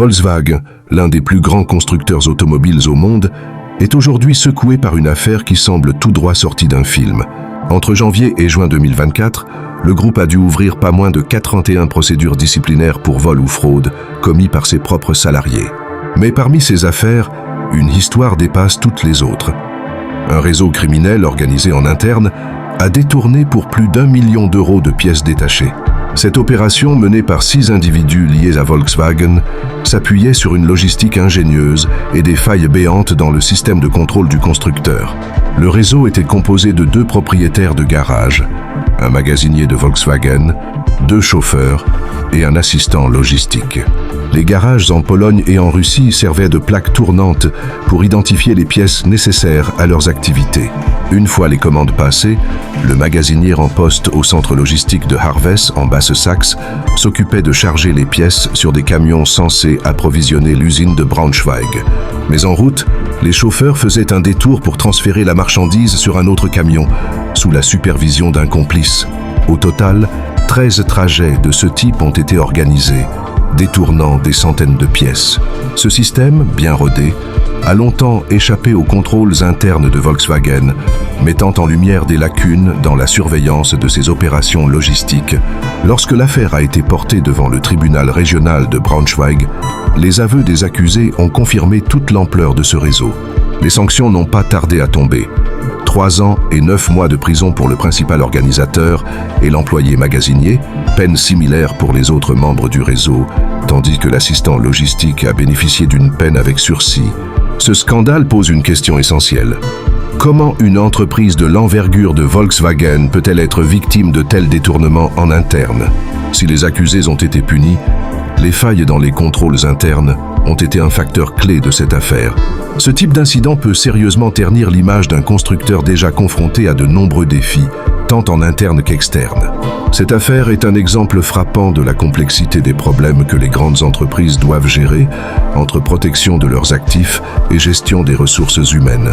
Volkswagen, l'un des plus grands constructeurs automobiles au monde, est aujourd'hui secoué par une affaire qui semble tout droit sortie d'un film. Entre janvier et juin 2024, le groupe a dû ouvrir pas moins de 41 procédures disciplinaires pour vol ou fraude commis par ses propres salariés. Mais parmi ces affaires, une histoire dépasse toutes les autres. Un réseau criminel organisé en interne a détourné pour plus d'1 million d'euros de pièces détachées. Cette opération, menée par 6 individus liés à Volkswagen, s'appuyait sur une logistique ingénieuse et des failles béantes dans le système de contrôle du constructeur. Le réseau était composé de 2 propriétaires de garages, un magasinier de Volkswagen, 2 chauffeurs et un assistant logistique. Les garages en Pologne et en Russie servaient de plaques tournantes pour identifier les pièces nécessaires à leurs activités. Une fois les commandes passées, le magasinier en poste au centre logistique de Harves, en Basse-Saxe, s'occupait de charger les pièces sur des camions censés approvisionner l'usine de Braunschweig. Mais en route, les chauffeurs faisaient un détour pour transférer la marchandise sur un autre camion, sous la supervision d'un complice. Au total, 13 trajets de ce type ont été organisés, détournant des centaines de pièces. Ce système, bien rodé, a longtemps échappé aux contrôles internes de Volkswagen, mettant en lumière des lacunes dans la surveillance de ses opérations logistiques. Lorsque l'affaire a été portée devant le tribunal régional de Braunschweig, les aveux des accusés ont confirmé toute l'ampleur de ce réseau. Les sanctions n'ont pas tardé à tomber. 3 ans et 9 mois de prison pour le principal organisateur et l'employé magasinier, peine similaire pour les autres membres du réseau, tandis que l'assistant logistique a bénéficié d'une peine avec sursis. Ce scandale pose une question essentielle. Comment une entreprise de l'envergure de Volkswagen peut-elle être victime de tels détournements en interne? Si les accusés ont été punis, les failles dans les contrôles internes ont été un facteur clé de cette affaire. Ce type d'incident peut sérieusement ternir l'image d'un constructeur déjà confronté à de nombreux défis, tant en interne qu'externe. Cette affaire est un exemple frappant de la complexité des problèmes que les grandes entreprises doivent gérer entre protection de leurs actifs et gestion des ressources humaines.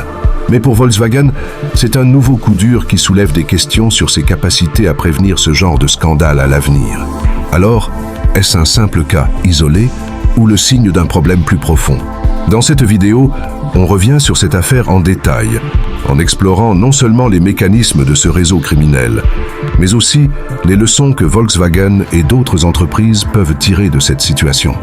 Mais pour Volkswagen, c'est un nouveau coup dur qui soulève des questions sur ses capacités à prévenir ce genre de scandale à l'avenir. Alors, est-ce un simple cas isolé ou le signe d'un problème plus profond? Dans cette vidéo, on revient sur cette affaire en détail, en explorant non seulement les mécanismes de ce réseau criminel, mais aussi les leçons que Volkswagen et d'autres entreprises peuvent tirer de cette situation.